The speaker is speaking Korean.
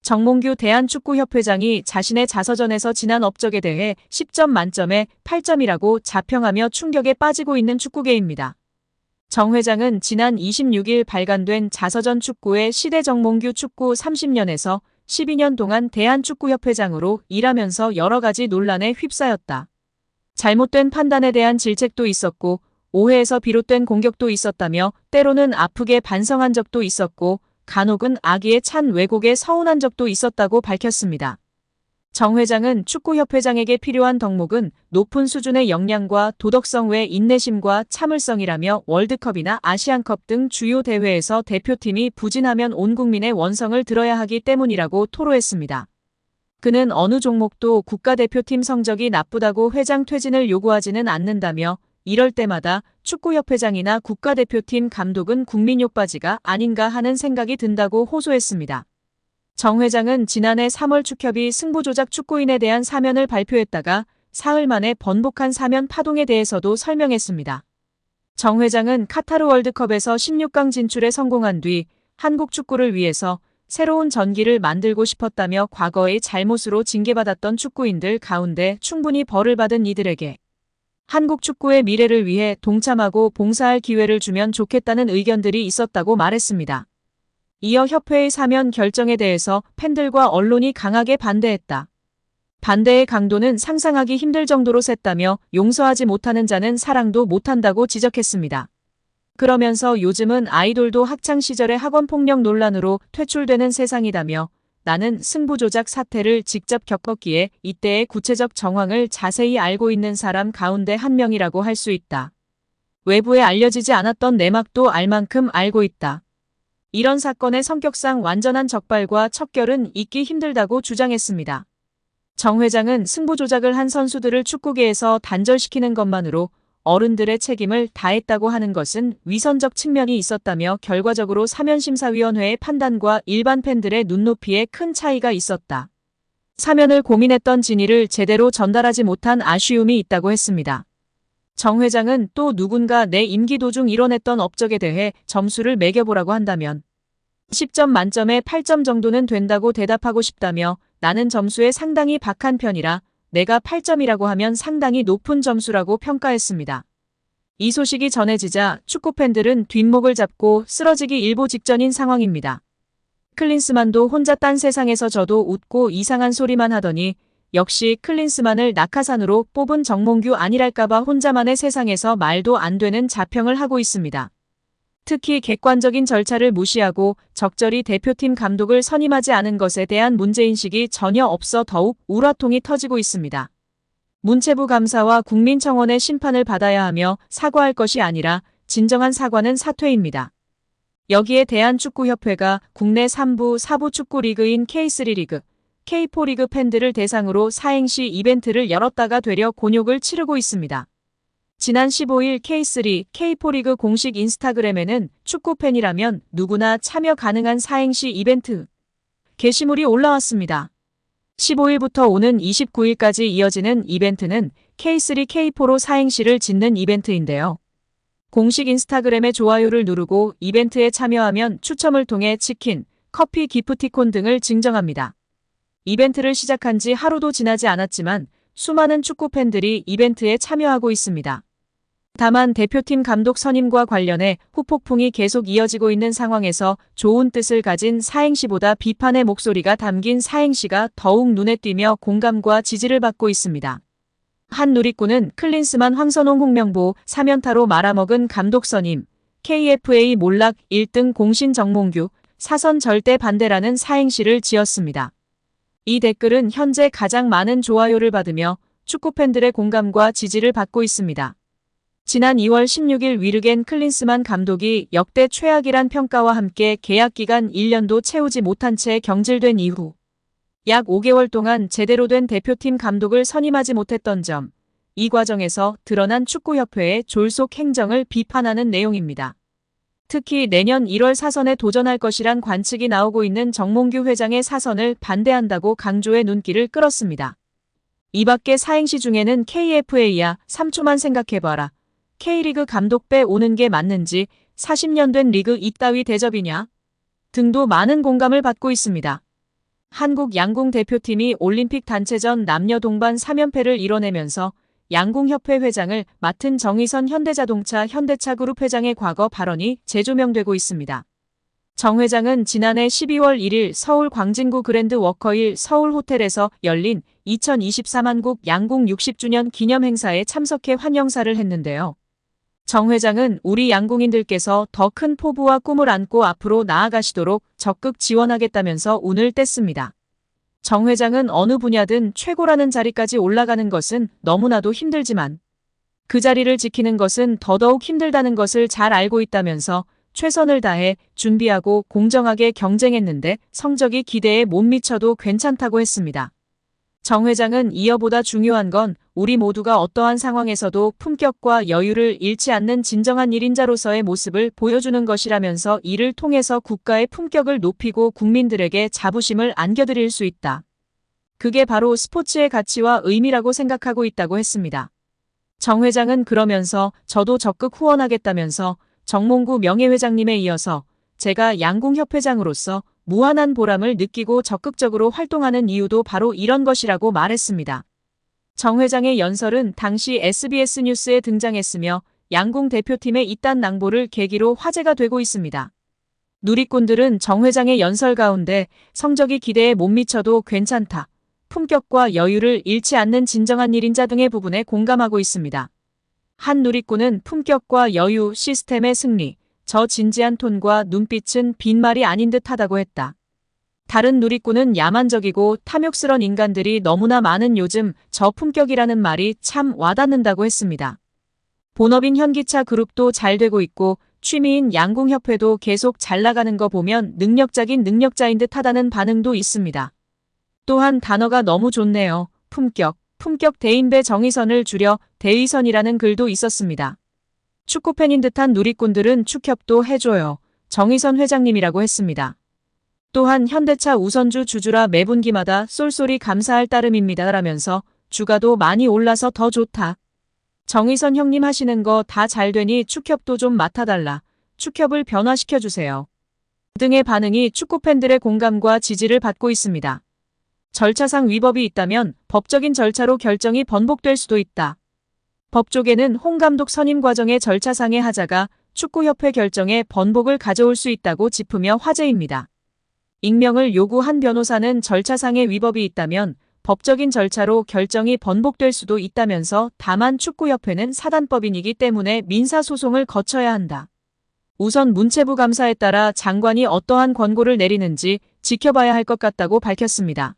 정몽규 대한축구협회장이 자신의 자서전에서 지난 업적에 대해 10점 만점에 8점이라고 자평하며 충격에 빠지고 있는 축구계입니다. 정 회장은 지난 26일 발간된 자서전 축구의 시대 정몽규 축구 30년에서 12년 동안 대한축구협회장으로 일하면서 여러 가지 논란에 휩싸였다. 잘못된 판단에 대한 질책도 있었고 오해에서 비롯된 공격도 있었다며 때로는 아프게 반성한 적도 있었고 간혹은 악의에 찬 왜곡에 서운한 적도 있었다고 밝혔습니다. 정 회장은 축구협회장에게 필요한 덕목은 높은 수준의 역량과 도덕성 외 인내심과 참을성이라며 월드컵이나 아시안컵 등 주요 대회에서 대표팀이 부진하면 온 국민의 원성을 들어야 하기 때문이라고 토로했습니다. 그는 어느 종목도 국가대표팀 성적이 나쁘다고 회장 퇴진을 요구하지는 않는다며 이럴 때마다 축구협회장이나 국가대표팀 감독은 국민 욕바지가 아닌가 하는 생각이 든다고 호소했습니다. 정 회장은 지난해 3월 축협이 승부조작 축구인에 대한 사면을 발표했다가 사흘 만에 번복한 사면 파동에 대해서도 설명했습니다. 정 회장은 카타르 월드컵에서 16강 진출에 성공한 뒤 한국 축구를 위해서 새로운 전기를 만들고 싶었다며 과거의 잘못으로 징계받았던 축구인들 가운데 충분히 벌을 받은 이들에게 한국 축구의 미래를 위해 동참하고 봉사할 기회를 주면 좋겠다는 의견들이 있었다고 말했습니다. 이어 협회의 사면 결정에 대해서 팬들과 언론이 강하게 반대했다. 반대의 강도는 상상하기 힘들 정도로 셌다며 용서하지 못하는 자는 사랑도 못한다고 지적했습니다. 그러면서 요즘은 아이돌도 학창시절의 학원폭력 논란으로 퇴출되는 세상이다며 나는 승부조작 사태를 직접 겪었기에 이때의 구체적 정황을 자세히 알고 있는 사람 가운데 한 명이라고 할 수 있다. 외부에 알려지지 않았던 내막도 알 만큼 알고 있다. 이런 사건의 성격상 완전한 적발과 척결은 있기 힘들다고 주장했습니다. 정 회장은 승부조작을 한 선수들을 축구계에서 단절시키는 것만으로 어른들의 책임을 다했다고 하는 것은 위선적 측면이 있었다며 결과적으로 사면심사위원회의 판단과 일반 팬들의 눈높이에 큰 차이가 있었다. 사면을 고민했던 진위를 제대로 전달하지 못한 아쉬움이 있다고 했습니다. 정 회장은 또 누군가 내 임기 도중 이뤄냈던 업적에 대해 점수를 매겨보라고 한다면 10점 만점에 8점 정도는 된다고 대답하고 싶다며 나는 점수에 상당히 박한 편이라 내가 8점이라고 하면 상당히 높은 점수라고 평가했습니다. 이 소식이 전해지자 축구팬들은 뒷목을 잡고 쓰러지기 일보 직전인 상황입니다. 클린스만도 혼자 딴 세상에서 저도 웃고 이상한 소리만 하더니 역시 클린스만을 낙하산으로 뽑은 정몽규 아니랄까봐 혼자만의 세상에서 말도 안 되는 자평을 하고 있습니다. 특히 객관적인 절차를 무시하고 적절히 대표팀 감독을 선임하지 않은 것에 대한 문제인식이 전혀 없어 더욱 우라통이 터지고 있습니다. 문체부 감사와 국민청원의 심판을 받아야 하며 사과할 것이 아니라 진정한 사과는 사퇴입니다. 여기에 대한축구협회가 국내 3부, 4부 축구 리그인 K3 리그, K4 리그 팬들을 대상으로 사행시 이벤트를 열었다가 되려 곤욕을 치르고 있습니다. 지난 15일 K3, K4 리그 공식 인스타그램에는 축구팬이라면 누구나 참여 가능한 사행시 이벤트 게시물이 올라왔습니다. 15일부터 오는 29일까지 이어지는 이벤트는 K3, K4로 사행시를 짓는 이벤트인데요. 공식 인스타그램에 좋아요를 누르고 이벤트에 참여하면 추첨을 통해 치킨, 커피, 기프티콘 등을 증정합니다. 이벤트를 시작한 지 하루도 지나지 않았지만 수많은 축구팬들이 이벤트에 참여하고 있습니다. 다만 대표팀 감독 선임과 관련해 후폭풍이 계속 이어지고 있는 상황에서 좋은 뜻을 가진 사행시보다 비판의 목소리가 담긴 사행시가 더욱 눈에 띄며 공감과 지지를 받고 있습니다. 한 누리꾼은 클린스만 황선홍 홍명보 사면타로 말아먹은 감독 선임, KFA 몰락 1등 공신 정몽규, 사선 절대 반대라는 사행시를 지었습니다. 이 댓글은 현재 가장 많은 좋아요를 받으며 축구팬들의 공감과 지지를 받고 있습니다. 지난 2월 16일 위르겐 클린스만 감독이 역대 최악이란 평가와 함께 계약 기간 1년도 채우지 못한 채 경질된 이후 약 5개월 동안 제대로 된 대표팀 감독을 선임하지 못했던 점, 이 과정에서 드러난 축구협회의 졸속 행정을 비판하는 내용입니다. 특히 내년 1월 사선에 도전할 것이란 관측이 나오고 있는 정몽규 회장의 사선을 반대한다고 강조해 눈길을 끌었습니다. 이 밖에 사행시 중에는 KFA야 3초만 생각해봐라. K리그 감독 빼오는 게 맞는지 40년 된 리그 이따위 대접이냐 등도 많은 공감을 받고 있습니다. 한국 양궁 대표팀이 올림픽 단체전 남녀 동반 3연패를 이뤄내면서 양궁협회 회장을 맡은 정의선 현대자동차 현대차그룹 회장의 과거 발언이 재조명되고 있습니다. 정 회장은 지난해 12월 1일 서울 광진구 그랜드 워커힐 서울호텔에서 열린 2024 한국 양궁 60주년 기념 행사에 참석해 환영사를 했는데요. 정 회장은 우리 양궁인들께서 더 큰 포부와 꿈을 안고 앞으로 나아가시도록 적극 지원하겠다면서 운을 뗐습니다. 정 회장은 어느 분야든 최고라는 자리까지 올라가는 것은 너무나도 힘들지만 그 자리를 지키는 것은 더더욱 힘들다는 것을 잘 알고 있다면서 최선을 다해 준비하고 공정하게 경쟁했는데 성적이 기대에 못 미쳐도 괜찮다고 했습니다. 정 회장은 이어보다 중요한 건 우리 모두가 어떠한 상황에서도 품격과 여유를 잃지 않는 진정한 1인자로서의 모습을 보여주는 것이라면서 이를 통해서 국가의 품격을 높이고 국민들에게 자부심을 안겨드릴 수 있다. 그게 바로 스포츠의 가치와 의미라고 생각하고 있다고 했습니다. 정 회장은 그러면서 저도 적극 후원하겠다면서 정몽구 명예회장님에 이어서 제가 양궁협회장으로서 무한한 보람을 느끼고 적극적으로 활동하는 이유도 바로 이런 것이라고 말했습니다. 정 회장의 연설은 당시 SBS 뉴스에 등장했으며 양궁 대표팀의 이딴 낭보를 계기로 화제가 되고 있습니다. 누리꾼들은 정 회장의 연설 가운데 성적이 기대에 못 미쳐도 괜찮다, 품격과 여유를 잃지 않는 진정한 1인자 등의 부분에 공감하고 있습니다. 한 누리꾼은 품격과 여유 시스템의 승리, 저 진지한 톤과 눈빛은 빈말이 아닌 듯하다고 했다. 다른 누리꾼은 야만적이고 탐욕스런 인간들이 너무나 많은 요즘 저품격이라는 말이 참 와닿는다고 했습니다. 본업인 현기차 그룹도 잘 되고 있고 취미인 양궁협회도 계속 잘 나가는 거 보면 능력자긴 능력자인 듯하다는 반응도 있습니다. 또한 단어가 너무 좋네요. 품격 대인배 정의선을 줄여 대의선이라는 글도 있었습니다. 축구팬인 듯한 누리꾼들은 축협도 해줘요. 정의선 회장님이라고 했습니다. 또한 현대차 우선주 주주라 매분기마다 쏠쏠히 감사할 따름입니다 라면서 주가도 많이 올라서 더 좋다. 정의선 형님 하시는 거 다 잘 되니 축협도 좀 맡아달라. 축협을 변화시켜주세요. 등의 반응이 축구팬들의 공감과 지지를 받고 있습니다. 절차상 위법이 있다면 법적인 절차로 결정이 번복될 수도 있다. 법 쪽에는 홍 감독 선임 과정의 절차상의 하자가 축구협회 결정에 번복을 가져올 수 있다고 짚으며 화제입니다. 익명을 요구한 변호사는 절차상의 위법이 있다면 법적인 절차로 결정이 번복될 수도 있다면서 다만 축구협회는 사단법인이기 때문에 민사소송을 거쳐야 한다. 우선 문체부 감사에 따라 장관이 어떠한 권고를 내리는지 지켜봐야 할 것 같다고 밝혔습니다.